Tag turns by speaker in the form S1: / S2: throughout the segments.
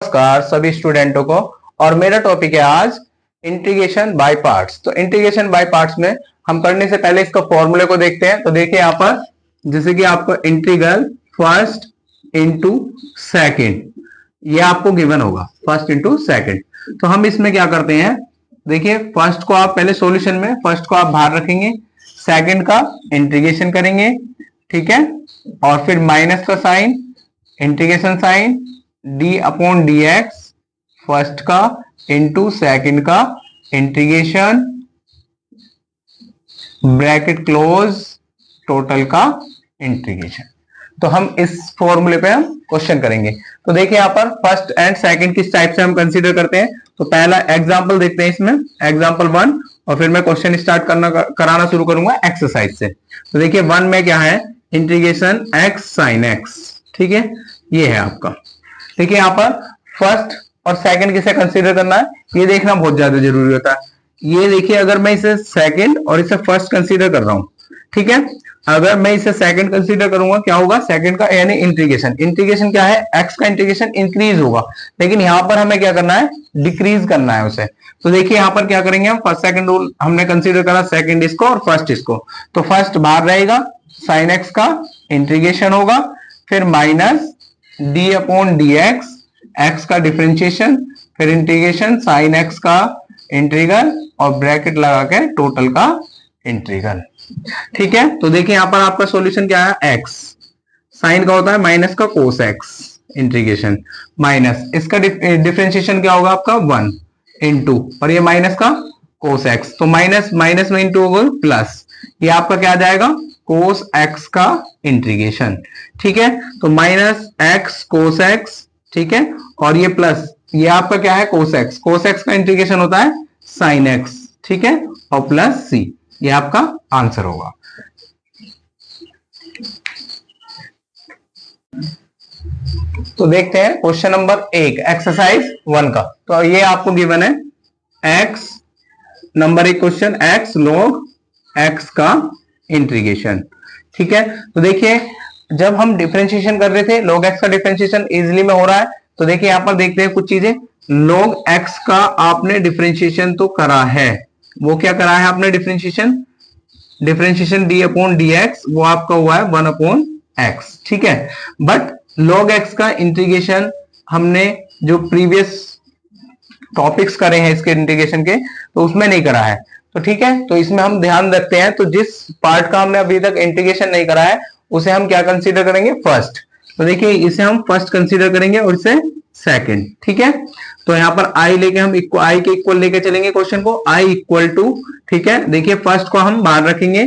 S1: नमस्कार सभी स्टूडेंटों को। और मेरा टॉपिक है आज इंटीग्रेशन बाय पार्ट्स। तो इंटीग्रेशन बाय पार्ट्स में हम करने से पहले इसका फॉर्मूले को देखते हैं। तो देखिए यहाँ पर जैसे कि आपको इंटीग्रल फर्स्ट इंटू सेकेंड ये आपको गिवन होगा, फर्स्ट इंटू सेकेंड। तो हम इसमें क्या करते हैं, देखिए फर्स्ट को आप पहले सॉल्यूशन में फर्स्ट को आप बाहर रखेंगे, सेकेंड का इंटीग्रेशन करेंगे, ठीक है, और फिर माइनस का sign, integration sign d upon d x first का इंटू सेकेंड का इंटीग्रेशन ब्रैकेट क्लोज टोटल का इंटीग्रेशन। तो हम इस फॉर्मूले पे हम क्वेश्चन करेंगे। तो देखिए यहाँ पर फर्स्ट एंड सेकंड किस टाइप से हम कंसीडर करते हैं। तो पहला एग्जांपल देखते हैं इसमें, एग्जांपल 1, और फिर मैं क्वेश्चन स्टार्ट कराना शुरू करूंगा एक्सरसाइज से। तो देखिए 1 में क्या है, इंटीग्रेशन एक्स साइन एक्स, ठीक है, ये है आपका। देखिए यहाँ पर फर्स्ट और सेकंड किसे कंसीडर करना है ये देखना बहुत ज्यादा जरूरी होता है। ये देखिए अगर मैं इसे सेकंड और इसे फर्स्ट कंसीडर कर रहा हूं, ठीक है, अगर मैं इसे सेकंड कंसीडर करूंगा क्या होगा, सेकंड का यानी इंटीग्रेशन, इंटीग्रेशन क्या है, एक्स का इंटीग्रेशन इंक्रीज होगा, लेकिन यहां पर हमें क्या करना है, डिक्रीज करना है उसे। तो देखिए यहां पर क्या करेंगे हम, फर्स्ट सेकंड रूल हमने कंसीडर करा, सेकंड इसको और फर्स्ट इसको। तो फर्स्ट बाहर रहेगा, साइन एक्स का इंटीग्रेशन होगा, फिर minus d upon d x, x का डिफरेंशिएशन, फिर इंटीग्रेशन साइन एक्स का इंटीग्रल और ब्रैकेट लगा के टोटल का इंटीग्रल, ठीक है। तो देखिए यहां पर आपका सॉल्यूशन क्या है, एक्स साइन का होता है माइनस का कोस एक्स इंटीग्रेशन, माइनस इसका डिफरेंशिएशन क्या होगा आपका 1 इंटू, और ये माइनस का कोस एक्स, तो माइनस माइनस में इंटू होगा प्लस, ये आपका क्या आ जाएगा, कोस एक्स का इंटीग्रेशन, ठीक है। तो माइनस एक्स कोस एक्स, ठीक है, और ये प्लस, ये आपका क्या है, कोस एक्स, कोस एक्स का इंटीग्रेशन होता है साइन एक्स, ठीक है, और प्लस सी, ये आपका आंसर होगा। तो देखते हैं क्वेश्चन नंबर 1 एक्सरसाइज 1 का। तो ये आपको गिवन है x, number 1 question, x log x का इंटीग्रेशन, ठीक है। तो देखिए जब हम डिफरेंशिएशन कर रहे थे, log x का डिफरेंशिएशन इजीली में हो रहा है। तो देखिए यहां पर देखते हैं कुछ चीजें, log x का आपने डिफरेंशिएशन तो करा है, वो क्या करा है आपने differentiation, differentiation D upon d x, वो आपका हुआ है 1 अपॉन एक्स, ठीक है। बट log x का इंटीग्रेशन हमने जो प्रीवियस टॉपिक्स करे हैं इसके इंटीग्रेशन के, तो उसमें नहीं करा है, तो ठीक है। तो इसमें हम ध्यान रखते हैं, तो जिस पार्ट का हमने अभी तक इंटीग्रेशन नहीं करा है उसे हम क्या कंसीडर करेंगे, फर्स्ट। तो देखिए इसे हम फर्स्ट कंसीडर करेंगे और इसे सेकंड, ठीक है। तो यहाँ पर आई लेके हम आई के इक्वल लेके चलेंगे क्वेश्चन को, आई इक्वल टू, ठीक है, देखिए फर्स्ट को हम बाहर रखेंगे,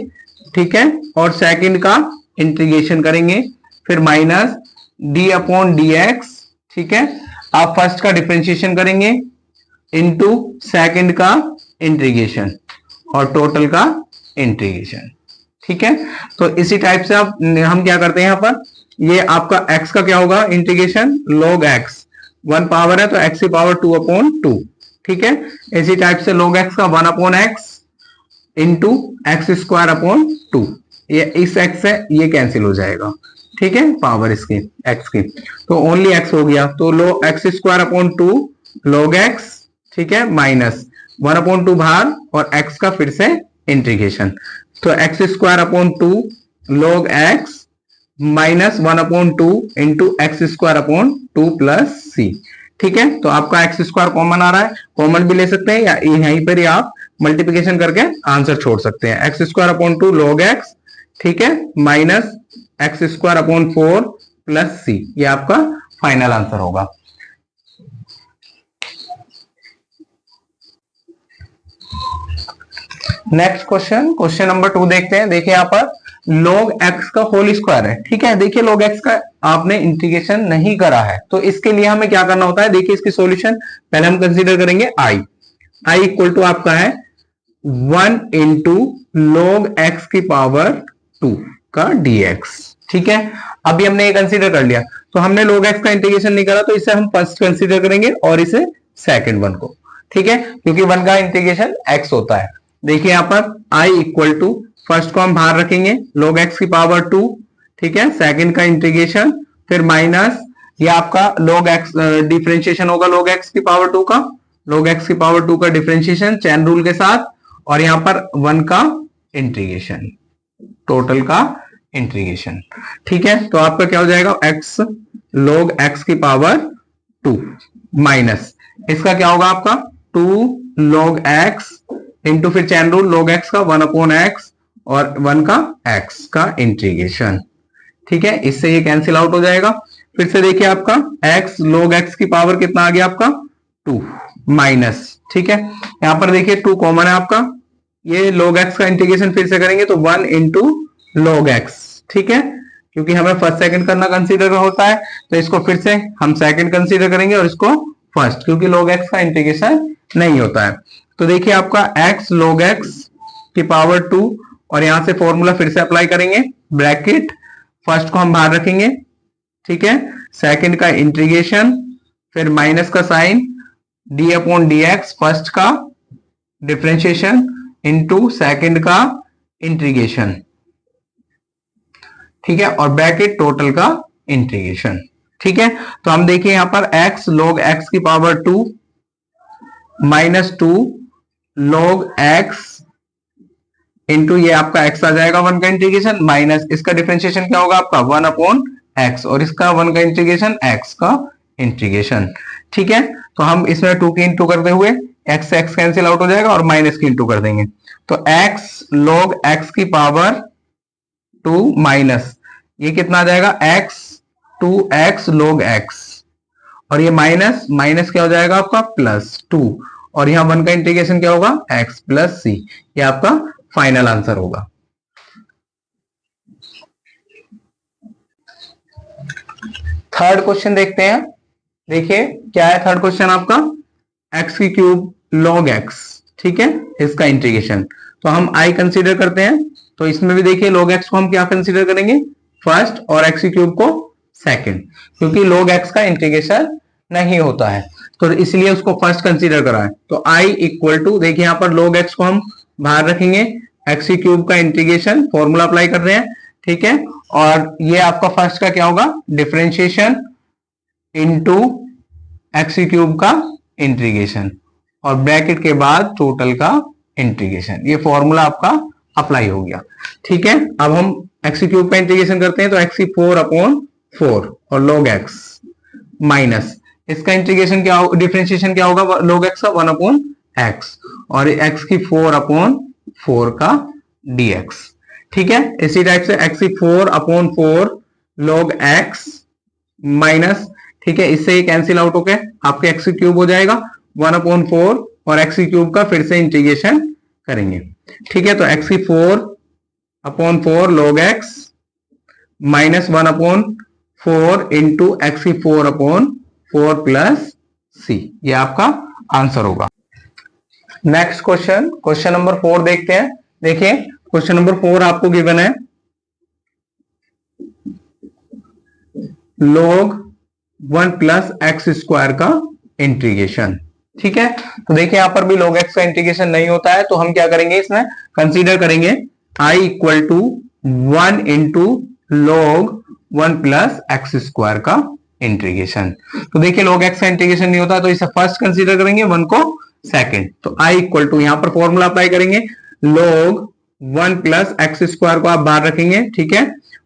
S1: ठीक है, और सेकंड का इंटीग्रेशन करेंगे, फिर minus d upon d x, ठीक है, आप फर्स्ट का डिफरेंशिएशन करेंगे इनटू सेकंड का इंटीग्रेशन और टोटल का इंटीग्रेशन, ठीक है। तो इसी टाइप से आप हम क्या करते हैं यहाँ पर, ये आपका x का क्या होगा, इंटीग्रेशन log x, 1 पावर है तो x की पावर 2 अपॉन 2, ठीक है। इसी टाइप से log x का 1 upon x into x square upon 2, ये इस x से ये कैंसिल हो जाएगा, ठीक है, पावर इसकी x की, तो ओनली x हो गया। तो लो x square upon 2 log x, ठीक है, माइनस 1 अपॉन 2 बाहर और x का फिर से इंटीग्रेशन, तो x square upon 2 log x minus 1 upon 2 into x square upon 2 plus C, ठीक है। तो आपका एक्स स्क्वायर कॉमन आ रहा है, कॉमन भी ले सकते हैं या यहीं पर ही आप मल्टीप्लिकेशन करके आंसर छोड़ सकते हैं। X square upon 2 log x, ठीक है, minus x square upon 4 plus सी, ये आपका फाइनल आंसर होगा। नेक्स्ट क्वेश्चन, क्वेश्चन नंबर 2 देखते हैं। देखिए यहाँ पर log x का होल स्क्वायर है, ठीक है। देखिए log x का आपने इंटीग्रेशन नहीं करा है, तो इसके लिए हमें क्या करना होता है, देखिए इसकी सॉल्यूशन पहले हम कंसीडर करेंगे i इक्वल टू आपका है 1 इंटू log x की पावर 2 का dx, ठीक है। अभी हमने ये कंसीडर कर लिया, तो हमने log x का इंटीग्रेशन नहीं करा, तो इसे हम फर्स्ट कंसीडर करेंगे और इसे सेकंड वन को, ठीक है, क्योंकि 1 का इंटीग्रेशन x होता है। देखिए यहां पर i इक्वल टू, फर्स्ट को हम बाहर रखेंगे log x की पावर 2, ठीक है, सेकंड का इंटीग्रेशन, फिर माइनस ये आपका log x डिफरेंशिएशन होगा log x की पावर 2 का, log x की पावर 2 का डिफरेंशिएशन चैन रूल के साथ, और यहां पर 1 का इंटीग्रेशन, टोटल का इंटीग्रेशन। ठीक है, तो आपका क्या हो जाएगा x log x की पावर 2 माइनस इसका क्या होगा आपका 2 log x इंटू फिर चैन रूल log x का 1 अपॉन x और 1 का x का इंटीग्रेशन। ठीक है, इससे ये कैंसिल आउट हो जाएगा। फिर से देखिए आपका x log x की पावर कितना आ गया आपका 2 माइनस, ठीक है, यहां पर देखिए 2 कॉमन है आपका, ये log x का इंटीग्रेशन फिर से करेंगे तो 1 इंटू log x। ठीक है, क्योंकि हमें फर्स्ट सेकंड करना कंसीडर होता है, तो इसको फिर से हम सेकंड कंसीडर करेंगे और इसको फर्स्ट, क्योंकि log x का इंटीग्रेशन नहीं होता है। तो देखिए आपका x log x की पावर 2, और यहां से फॉर्मूला फिर से अप्लाई करेंगे, ब्रैकेट फर्स्ट को हम बाहर रखेंगे, ठीक है, सेकंड का इंटीग्रेशन, फिर माइनस का sign, d upon d x first का डिफरेंशिएशन इंटू सेकंड का इंटीग्रेशन, ठीक है, और ब्रैकेट टोटल का इंटीग्रेशन। ठीक है, तो हम देखिए यहां पर x log x की power 2 minus 2 log x into ये आपका x आ जाएगा 1 का इंटीग्रेशन, माइनस इसका डिफरेंशिएशन क्या होगा आपका 1 अपॉन x, और इसका 1 का इंटीग्रेशन x का इंटीग्रेशन। ठीक है, तो हम इसमें 2 की इंटू करते हुए x से x कैंसिल आउट हो जाएगा और माइनस की इंटू कर देंगे, तो x log x की पावर 2 माइनस ये कितना आ जाएगा x 2x log x, और ये माइनस माइनस क्या हो जाएगा आपका प्लस 2, और यहां 1 का इंटीग्रेशन क्या होगा x प्लस c, ये आपका फाइनल आंसर होगा। थर्ड क्वेश्चन देखते हैं। देखिए क्या है थर्ड क्वेश्चन आपका, x की क्यूब log x, ठीक है, इसका इंटीग्रेशन, तो हम i कंसीडर करते हैं, तो इसमें भी देखिए log x को हम क्या कंसीडर करेंगे फर्स्ट और x की क्यूब को सेकंड, क्योंकि log x का इंटीग्रेशन नहीं होता है, तो इसलिए उसको फर्स्ट कंसीडर करा है। तो i इक्वल टू, देखिए यहां पर log x को हम बाहर रखेंगे, x की क्यूब का इंटीग्रेशन फॉर्मूला अप्लाई कर रहे हैं, ठीक है, और ये आपका फर्स्ट का क्या होगा डिफरेंशिएशन इनटू x की क्यूब का इंटीग्रेशन, और ब्रैकेट के बाद टोटल का इंटीग्रेशन, ये फॉर्मूला आपका अप्लाई हो गया। ठीक है, अब हम x की क्यूब का इंटीग्रेशन करते हैं, तो x की 4 अपॉन 4 और log x माइनस इसका इंटीग्रेशन क्या होगा, डिफरेंशिएशन क्या होगा log x का 1 अपॉन x, और x की 4 अपॉन 4 का dx। ठीक है, इसी टाइप से x की 4 अपॉन 4 log x माइनस, ठीक है, इससे ये कैंसिल आउट होके आपके x की क्यूब हो जाएगा 1 अपॉन 4, और x की क्यूब का फिर से इंटीग्रेशन करेंगे। ठीक है, तो x की 4 upon 4 log x minus 1 upon 4 into x की 4 अपॉन 4 प्लस सी, ये आपका आंसर होगा। नेक्स्ट क्वेश्चन, क्वेश्चन नंबर 4 देखते हैं। देखिए क्वेश्चन नंबर 4 आपको गिवन है log 1 प्लस एक्स स्क्वायर का इंटीग्रेशन। ठीक है, तो देखिए यहां पर भी log x का इंटीग्रेशन नहीं होता है, तो हम क्या करेंगे इसमें कंसीडर करेंगे i equal to 1 into log 1 plus x square का इंटीग्रेशन। तो देखिए log x का इंटीग्रेशन नहीं होता, तो इसे फर्स्ट कंसीडर करेंगे, 1 को सेकंड, तो i इक्वल टू यहां पर फॉर्मूला अप्लाई करेंगे, log 1 प्लस एक्स स्क्वायर को आप बाहर रखेंगे, ठीक है,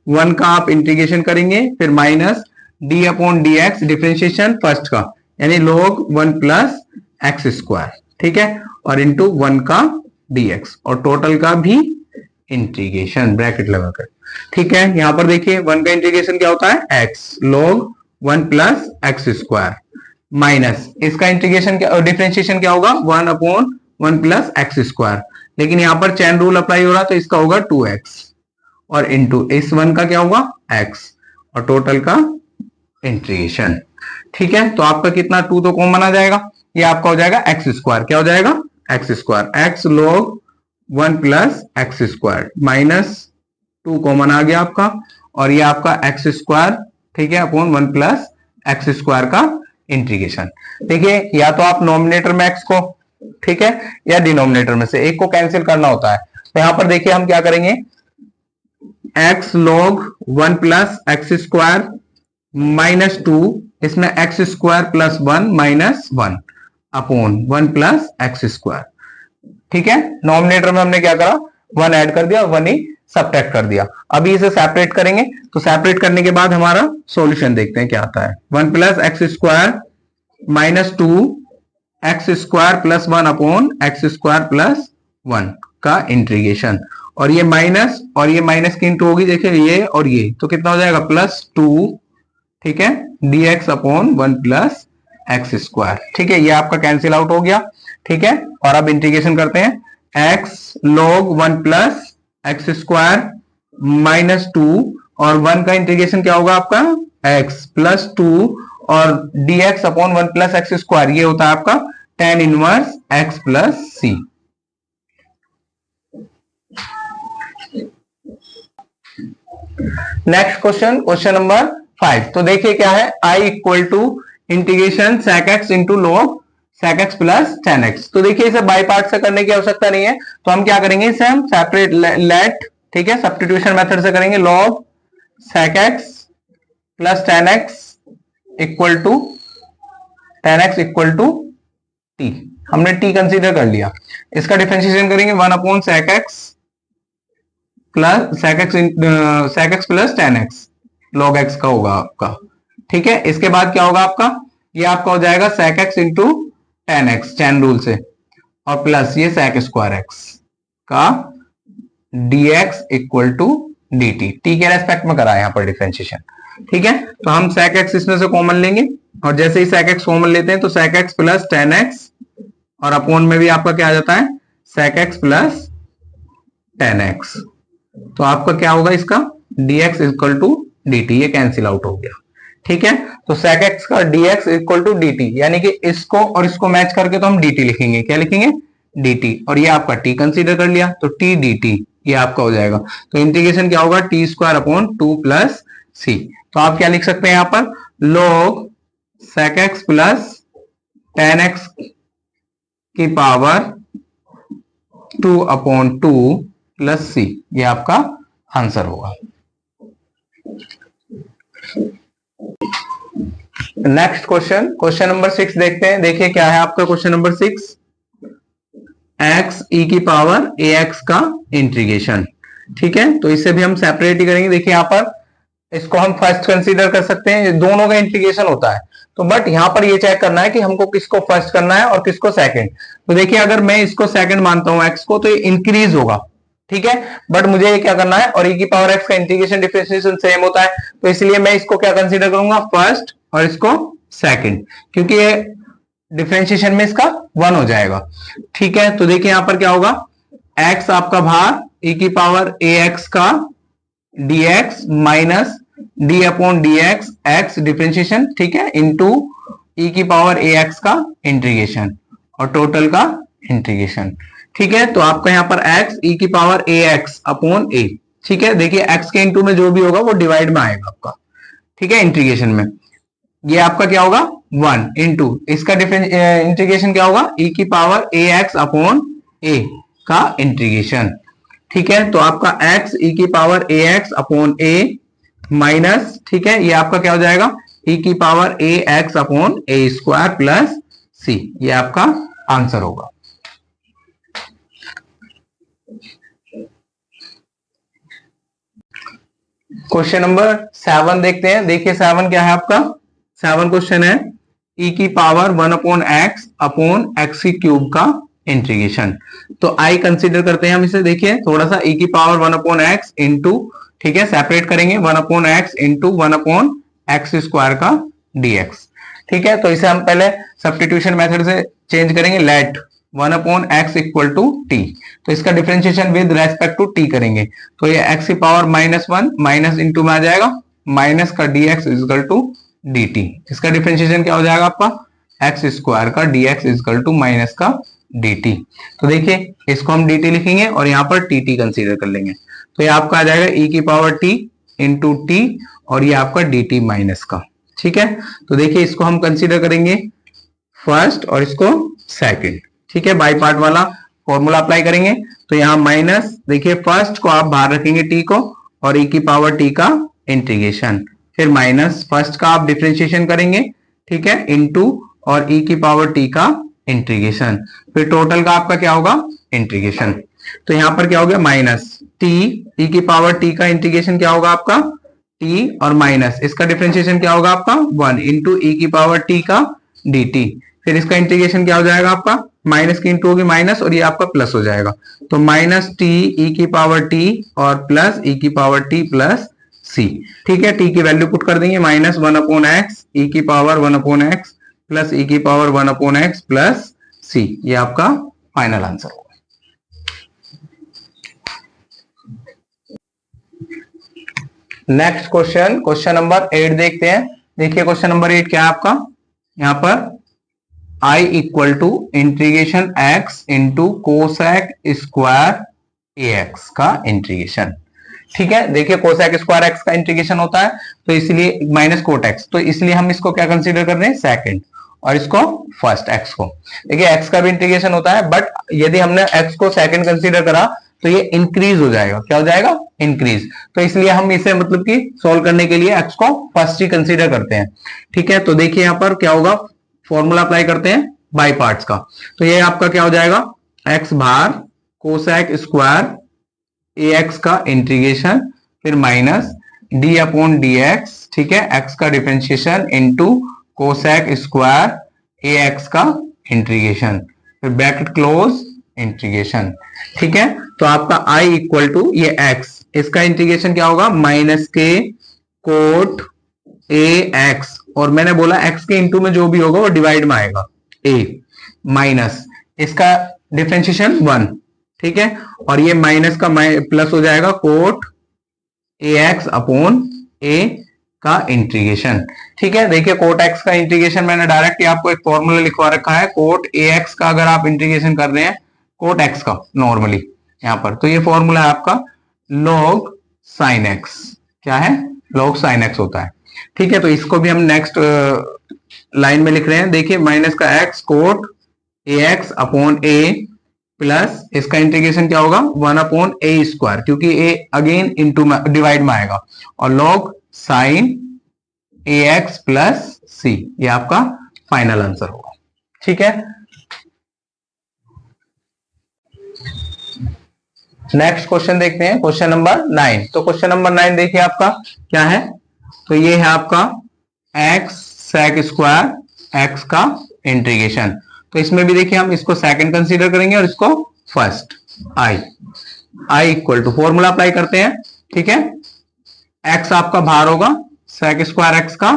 S1: 1 का आप इंटीग्रेशन करेंगे, फिर minus d upon d x differentiation first का, यानी log 1 प्लस एक्स स्क्वायर, ठीक है, और इंटू 1 का dx, और टोटल का भी इंटीग्रेशन ब्रैकेट लगाकर। ठीक है, यहां पर देखिए 1 का इंटीग्रेशन क्या होता है x log 1 plus x square, minus इसका इंटीग्रेशन क्या, डिफरेंशिएशन क्या होगा 1 अपॉन 1 प्लस एक्स स्क्वायर, लेकिन यहां पर चैन रूल अप्लाई हो रहा है, तो इसका होगा 2x, और इंटू इस 1 का क्या होगा x, और टोटल का इंटीग्रेशन। ठीक है, तो आपका कितना 2 तो कॉमन आ जाएगा, ये आपका हो जाएगा एक्स स्क्वायर, क्या हो जाएगा x square, x log 1 plus x square minus 2 common आ गया आपका, और ये आपका एक्स स्क्वायर, ठीक है, अपॉन 1 प्लस एक्स स्क्वायर का इंटीग्रेशन। देखिए या तो आप नॉमिनेटर में x को, ठीक है, या डिनोमिनेटर में से एक को कैंसिल करना होता है, तो यहां पर देखिए हम क्या करेंगे, x log 1 plus x square minus two, इसमें x square plus one minus one upon one plus x square. ठीक है, नॉमिनेटर में हमने क्या करा, वन ऐड कर दिया, वन ही सबट्रैक्ट कर दिया। अभी इसे सेपरेट करेंगे, तो सेपरेट करने के बाद हमारा सॉल्यूशन देखते हैं क्या आता है। One plus x square minus to x square plus one upon x square plus one का इंटीग्रेशन, और ये माइनस की इंटू होगी, देखिए ये और ये, तो कितना हो जाएगा प्लस टू, ठीक है, dx upon one plus x square. ठीक है, ये आपका कैंसिल आउट हो गया। ठीक है, और अब इंटीग्रेशन करते हैं, x log one plus x square minus two, और वन का इंटीग्रेशन क्या होगा आपका, एक्स प्लस टू, और dx upon one plus x square, ये होता है आपका tan inverse x plus c. Next question, question number 5। तो देखिए क्या है, i equal to integration sec x into log sec x plus tan x। तो देखिए इसे बाई पार्ट से करने की आवश्यकता नहीं है, तो हम क्या करेंगे, इसे हम सेपरेट लेट, ठीक है, सब्स्टिट्यूशन मेथड से करेंगे। Log sec x plus tan x equal to t, हमने t कंसीडर कर लिया। इसका डिफरेंशिएशन करेंगे, one upon sec x plus tan x, log x का होगा आपका। ठीक है, इसके बाद क्या होगा आपका, ये आपका हो जाएगा sec x into tan x, chain rule से, और प्लस ये sec स्क्वायर x का dx equal to dt, t के रेस्पेक्ट में करा है यहाँ पर डिफरेंशिएशन। ठीक है, तो हम sec x इसमें से कॉमन लेंगे, और जैसे ही sec x कॉमन लेते हैं तो sec x plus tan x, और अपोन में भी आपका क्या आ जाता है, sec x plus tan x, तो आपका क्या होगा इसका dx इक्वल टू dt, ये कैंसिल आउट हो गया। ठीक है, तो sec x का dx इक्वल टू dt, यानी कि इसको और इसको मैच करके तो हम dt लिखेंगे, क्या लिखेंगे, dt, और ये आपका t कंसीडर कर लिया, तो t dt ये आपका हो जाएगा। तो इंटीग्रेशन क्या होगा, t square upon two plus c. तो आप क्या लिख सकते हैं यहाँ पर, log sec x plus tan x की power two upon two plus सी, ये आपका आंसर होगा। नेक्स्ट क्वेश्चन, क्वेश्चन नंबर 6 देखते हैं। देखिए क्या है आपका क्वेश्चन नंबर 6, x e की पावर ax का इंटीग्रेशन। ठीक है, तो इसे भी हम सेपरेट ही करेंगे। देखिए यहाँ पर इसको हम फर्स्ट कंसीडर कर सकते हैं, दोनों का इंटीग्रेशन होता है, तो बट यहां पर ये चेक करना है कि हमको किसको फर्स्ट करना है और किसको सेकंड। तो देखिए अगर मैं इसको सेकंड मानता हूं x को, तो ये इंक्रीज होगा। ठीक है, बट मुझे ये क्या करना है, और e की पावर x का इंटीग्रेशन डिफरेंशिएशन सेम होता है, तो इसलिए मैं इसको क्या कंसीडर करूंगा, फर्स्ट, और इसको सेकंड, क्योंकि ये डिफरेंशिएशन में इसका वन हो जाएगा। ठीक है, तो देखिए यहां पर क्या होगा, x आपका भार e की पावर ax का dx minus d upon dx x differentiation, ठीक है, इंटू e की पावर ax का इंटीग्रेशन, और टोटल का इंटीग्रेशन। ठीक है, तो आपका यहाँ पर x e की पावर ax अपॉन a। ठीक है, देखिए x के इंटू में जो भी होगा वो डिवाइड में आएगा आपका। ठीक है, इंटीग्रेशन में ये आपका क्या होगा, वन इंटू इसका इंटीग्रेशन क्या होगा, e की पावर ax अपॉन a का इंटीग्रेशन। ठीक है, तो आपका x e की power ax upon a minus, ठीक है, ये आपका क्या हो जाएगा, e की power ax upon a square plus c, ये आपका आंसर होगा। क्वेश्चन नंबर 7 देखते हैं। देखिए 7 क्या है आपका, 7 क्वेश्चन है, e की power one upon x upon x की क्यूब का इंटीग्रेशन। तो i कंसीडर करते हैं हम इसे। देखिए थोड़ा सा e की power one upon x into, ठीक है, सेपरेट करेंगे, one upon x into one upon x square का dx। ठीक है, तो इसे हम पहले सब्स्टिट्यूशन मेथड से चेंज करेंगे, let one upon x equal to t, तो इसका differentiation with respect to T करेंगे, तो ये x की power minus one minus into में आ जाएगा, माइनस का dx इजकल टू dt। इसका डिफरेंशिएशन क्या हो जाएगा आपका, एक्स स्क्वायर का dx इजकल टू माइनस का dt। तो देखिए इसको हम dt लिखेंगे और यहाँ पर tt कंसीडर कर लेंगे, तो ये आपका आ जाएगा e की पावर t इंटू टी, और ये आपका dt माइनस का। ठीक है, तो देखिए इसको हम कंसीडर करेंगे फर्स्ट और इसको सेकंड। ठीक है, बाई पार्ट वाला फॉर्मूला अप्लाई करेंगे, तो यहाँ माइनस, देखिए फर्स्ट को आप बाहर रखेंगे t को, और e की पावर t का इंटीग्रेशन, फिर माइनस फर्स्ट का आप डिफ्रेंशिएशन करेंगे, ठीक है, इनटू और e की पावर t का इंटीग्रेशन, फिर टोटल का आपका क्या होगा इंटीग्रेशन। तो यहां पर क्या हो गया माइनस t e की पावर t का इंटीग्रेशन क्या होगा आपका t और माइनस इसका डिफरेंशिएशन क्या होगा आपका 1 इंटू e की पावर t का dt, फिर इसका इंटीग्रेशन क्या हो जाएगा आपका माइनस की इंटू होगी माइनस और ये आपका प्लस हो जाएगा, तो माइनस टी ई की पावर टी और प्लस ई की पावर टी प्लस सी। ठीक है, टी की वैल्यू पुट कर देंगे माइनस 1/x ई की पावर 1/x प्लस ई की पावर 1/x प्लस सी, ये आपका फाइनल आंसर होगा। नेक्स्ट क्वेश्चन, क्वेश्चन नंबर 8 देखते हैं। देखिए क्वेश्चन नंबर 8 क्या है आपका, यहां पर I equal to integration x into cosec square ax का इंटीग्रेशन। ठीक है, देखिए कोसेक स्क्वायर x का इंटीग्रेशन होता है तो इसलिए माइनस कोट x, तो इसलिए हम इसको क्या कंसीडर कर रहे हैं सेकंड और इसको फर्स्ट x को। देखिए x का भी इंटीग्रेशन होता है बट यदि हमने x को सेकंड कंसीडर करा तो ये इंक्रीज हो जाएगा, क्या हो जाएगा इंक्रीज, तो इसलिए हम इसे मतलब कि सोल्व करने के लिए x को फर्स्ट ही कंसीडर करते हैं। ठीक है, तो देखिए यहां पर क्या होगा, फॉर्मूला अप्लाई करते हैं बाई पार्ट्स का, तो ये आपका क्या हो जाएगा x बार कोसेक स्क्वायर ax का इंटीग्रेशन, फिर माइनस d अपॉन dx, ठीक है, x का differentiation into cosec square ax का इंटीग्रेशन, फिर ब्रैकेट क्लोज इंटीग्रेशन। ठीक है, तो आपका i इक्वल टू ये x, इसका इंटीग्रेशन क्या होगा माइनस के कोट ax, और मैंने बोला x के इंटू में जो भी होगा वो डिवाइड में आएगा a, माइनस इसका डिफरेंशिएशन 1, ठीक है, और ये माइनस का प्लस हो जाएगा कोट ax अपॉन a का इंटीग्रेशन। ठीक है, देखिए कोट x का इंटीग्रेशन मैंने डायरेक्ट आपको एक फॉर्मूला लिखवा रखा है, कोट ax का अगर आप इंटीग्रेशन कर रहे हैं कोट x का नॉर्मली यहां पर, तो ये फॉर्मूला है आपका log sin x, क्या है log sin x होता है। ठीक है, तो इसको भी हम नेक्स्ट लाइन में लिख रहे हैं, देखिए माइनस का x cot ax upon a plus इसका इंटीग्रेशन क्या होगा 1/a स्क्वायर, क्योंकि a अगेन इंटू डिवाइड में आएगा, और log sin ax plus c, ये आपका फाइनल आंसर होगा। ठीक है, नेक्स्ट क्वेश्चन देखते हैं, क्वेश्चन नंबर 9। तो क्वेश्चन नंबर 9 देखिए आपका क्या है, तो ये है आपका x sec स्क्वायर x का इंटीग्रेशन, तो इसमें भी देखिए हम इसको सेकंड कंसीडर करेंगे और इसको first i equal to formula apply करते हैं। ठीक है, x आपका बाहर होगा sec स्क्वायर x का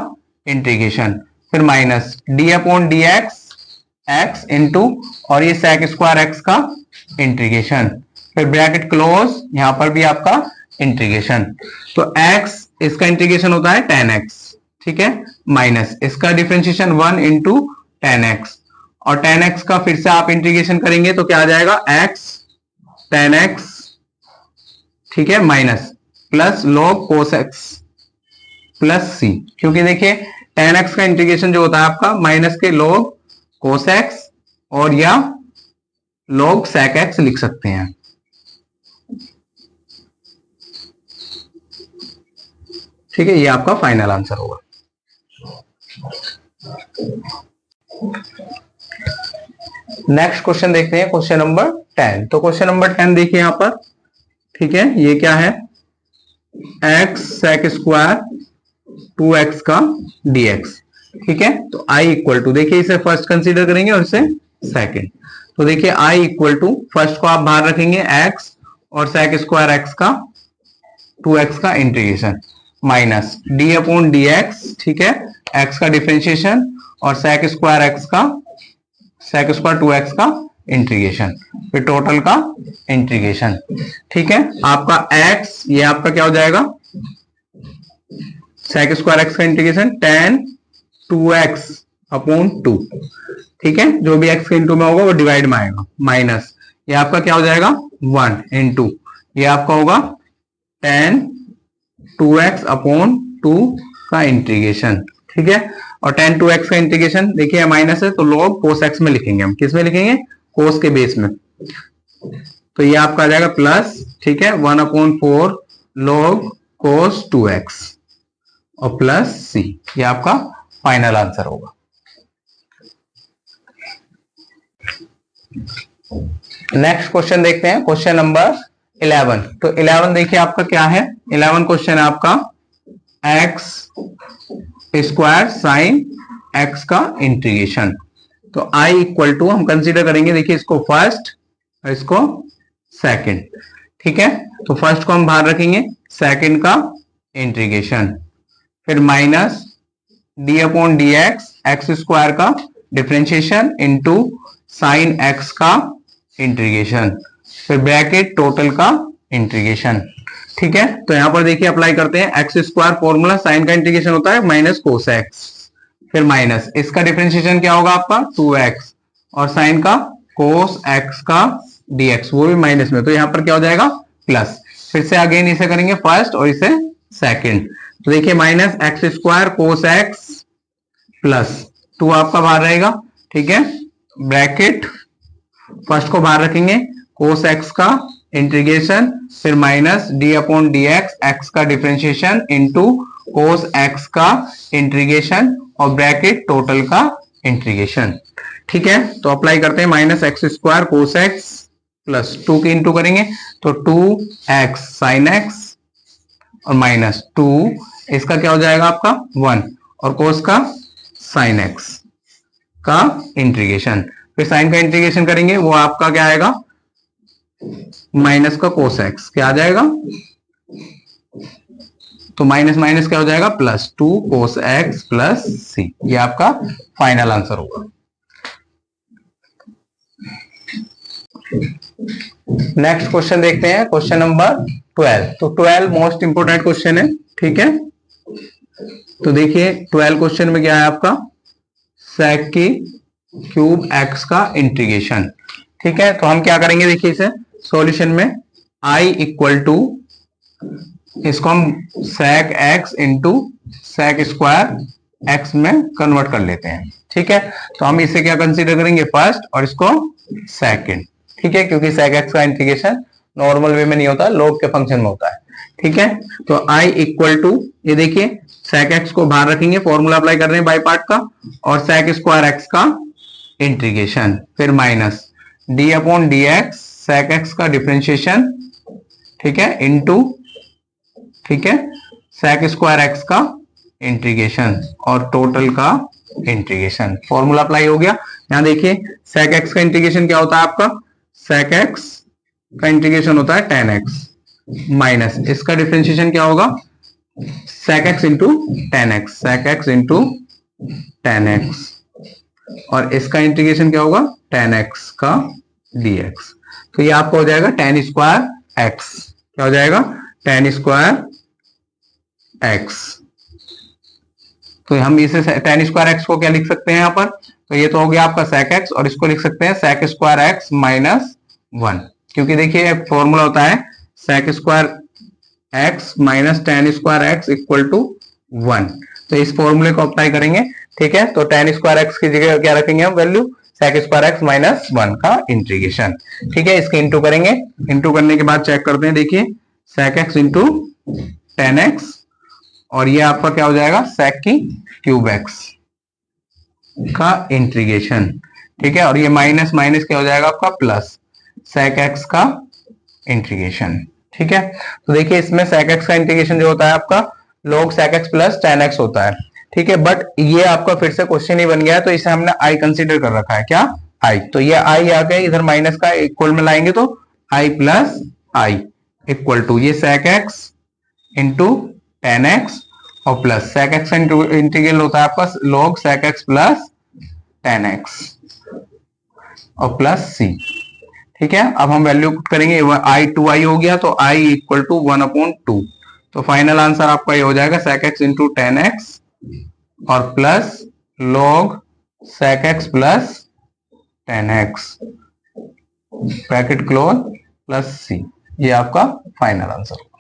S1: इंटीग्रेशन, फिर minus d upon dx x into और ये sec स्क्वायर x का इंटीग्रेशन, फिर ब्रैकेट क्लोज, यहां पर भी आपका इंटीग्रेशन, तो x इसका इंटीग्रेशन होता है tan x, ठीक है, माइनस इसका डिफरेंशिएशन 1 इंटू tan x, और tan x का फिर से आप इंटीग्रेशन करेंगे तो क्या आ जाएगा x tan x, ठीक है, minus plus log cos x plus c, क्योंकि देखिए tan x का इंटीग्रेशन जो होता है आपका माइनस के log cos x और या log sec x लिख सकते हैं। ठीक है, ये आपका फाइनल आंसर होगा। नेक्स्ट क्वेश्चन देखते हैं, क्वेश्चन नंबर 10। तो क्वेश्चन नंबर 10 देखिए यहां पर, ठीक है, ये क्या है x sec स्क्वायर 2x का dx। ठीक है, तो i इक्वल टू, देखिए इसे फर्स्ट कंसीडर करेंगे और इसे सेकंड, तो देखिए i इक्वल टू फर्स्ट को आप बाहर रखेंगे x और sec स्क्वायर x का 2x का integration, minus d upon dx, ठीक है, x का डिफरेंशिएशन और sec स्क्वायर x का sec स्क्वायर 2x का इंटीग्रेशन, फिर टोटल का इंटीग्रेशन। ठीक है, आपका x ये आपका क्या हो जाएगा sec स्क्वायर x का इंटीग्रेशन tan 2x अपॉन 2, ठीक है, जो भी x के इंटू में होगा वो डिवाइड में आएगा, माइनस ये आपका क्या हो जाएगा 1 इंटू ये आपका होगा tan 2x अपॉन 2 का इंटीग्रेशन। ठीक है, और tan 2x का इंटीग्रेशन देखिए माइनस है तो log cos x में लिखेंगे, हम किस में लिखेंगे cos के बेस में, तो ये आपका आ जाएगा प्लस, ठीक है, 1/4 log cos 2x, और प्लस सी, ये आपका फाइनल आंसर होगा। नेक्स्ट क्वेश्चन देखते हैं, क्वेश्चन नंबर 11। तो 11 देखिए आपका क्या है, 11 क्वेश्चन है आपका एक्स स्क्वायर साइन एक्स का इंटीग्रेशन। तो i इक्वल टू हम कंसीडर करेंगे, देखिए इसको फर्स्ट और इसको सेकंड, ठीक है। तो फर्स्ट को हम बाहर रखेंगे, सेकंड का इंटीग्रेशन, फिर minus d upon d x x square का डिफरेंशिएशन इंटू साइन एक्स का इंटीग्रेशन, फिर ब्रैकेट टोटल का इंटीग्रेशन, ठीक है। तो यहां पर देखिए अप्लाई करते हैं, एक्स स्क्वायर फॉर्मूला साइन का इंटीग्रेशन होता है माइनस कोस एक्स, फिर माइनस इसका डिफरेंशिएशन क्या होगा आपका 2x, और साइन का कोस एक्स का dx, वो भी माइनस में, तो यहां पर क्या हो जाएगा प्लस। फिर से अगेन इसे करेंगे फर्स्ट और इसे सेकंड, तो देखिए minus x square cos x plus 2 आपका बाहर रहेगा, ठीक है। ब्रैकेट फर्स्ट को बाहर रखेंगे, कोस एक्स का इंटीग्रेशन, फिर minus d upon d x का डिफरेंशिएशन इंटू कोस एक्स का इंटीग्रेशन और ब्रैकेट टोटल का इंटीग्रेशन, ठीक है। तो अप्लाई करते हैं, minus x square cos x plus 2 की इंटू करेंगे तो 2x साइन एक्स और माइनस 2 इसका क्या हो जाएगा आपका 1 और कोस का साइन एक्स का इंटीग्रेशन, फिर साइन का इंटीग्रेशन करेंगे वो आपका क्या आएगा माइनस का कोस एक्स, क्या आ जाएगा, तो माइनस माइनस क्या हो जाएगा प्लस 2 कोस एक्स प्लस सी, ये आपका फाइनल आंसर होगा। नेक्स्ट क्वेश्चन देखते हैं, क्वेश्चन नंबर 12। तो 12 मोस्ट इंपोर्टेंट क्वेश्चन है, ठीक है। तो देखिए 12 क्वेश्चन में क्या है आपका सेक की क्यूब एक्स का इंटीग्रेशन, ठीक है। तो हम क्या करेंगे, देखिए इसे सॉल्यूशन में i इक्वल टू, इसको हम sec x into sec square x में कन्वर्ट कर लेते हैं, ठीक है। तो हम इसे क्या कंसीडर करेंगे फर्स्ट और इसको सेकंड, ठीक है, क्योंकि सेक एक्स का इंटीग्रेशन नॉर्मल वे में नहीं होता, लॉग के फंक्शन में होता है, ठीक है। तो i इक्वल टू, ये देखिए सेक एक्स को बाहर रखेंगे, फॉर्मूला अप्लाई कर रहे हैं बाई पार्ट का, और सेक स्क्वायर एक्स का इंटीग्रेशन, फिर minus d upon d x sec x का डिफरेंशिएशन, ठीक है, इंटू, ठीक है, सेक स्क्वायर एक्स का इंटीग्रेशन और टोटल का इंटीग्रेशन, फॉर्मूला अप्लाई हो गया। यहां देखिए सेक एक्स का इंटीग्रेशन क्या होता है आपका, सेक एक्स का इंटीग्रेशन होता है tan x माइनस इसका डिफरेंशिएशन क्या होगा sec x into ten x, sec x into ten x, और इसका इंटीग्रेशन क्या होगा tan x का dx। तो ये आपका हो जाएगा tan स्क्वायर x, क्या हो जाएगा tan स्क्वायर x। तो हम इसे tan स्क्वायर x को क्या लिख सकते हैं यहाँ पर, तो ये तो हो गया आपका sec x, और इसको लिख सकते हैं sec स्क्वायर x माइनस 1, क्योंकि देखिए फॉर्मूला होता है sec square x minus tan square x equal to 1। तो इस फॉर्मूले को अप्लाई करेंगे, ठीक है। तो tan स्क्वायर x की जगह क्या रखेंगे हम value sec square x minus 1 का इंटीग्रेशन, ठीक है। इसके इंटू करेंगे, इंटू करने के बाद चेक करते हैं, देखिए sec x into ten x, और ये आपका क्या हो जाएगा sec की क्यूब x का इंटीग्रेशन, ठीक है। और ये माइनस माइनस क्या हो जाएगा आपका प्लस sec x का इंटीग्रेशन, ठीक है। तो देखिए इसमें sec x का इंटीग्रेशन जो होता है आपका log sec x plus tan x होता है, ठीक है। बट ये आपका फिर से क्वेश्चन ही बन गया है, तो इसे हमने i कंसीडर कर रखा है, क्या i, तो ये i आ गया, इधर माइनस का इक्वल में लाएंगे तो i plus i equal to ये sec x into ten x और प्लस sec x इंटीग्रल होता है आपका log sec x plus ten x और प्लस c, ठीक है। अब हम वैल्यू करेंगे, i 2i हो गया, तो i इक्वल टू 1/2, तो फाइनल आंसर आपका ये हो जाएगा sec x into ten x और plus log sec x plus ten x bracket close plus c, ये आपका फाइनल आंसर होगा।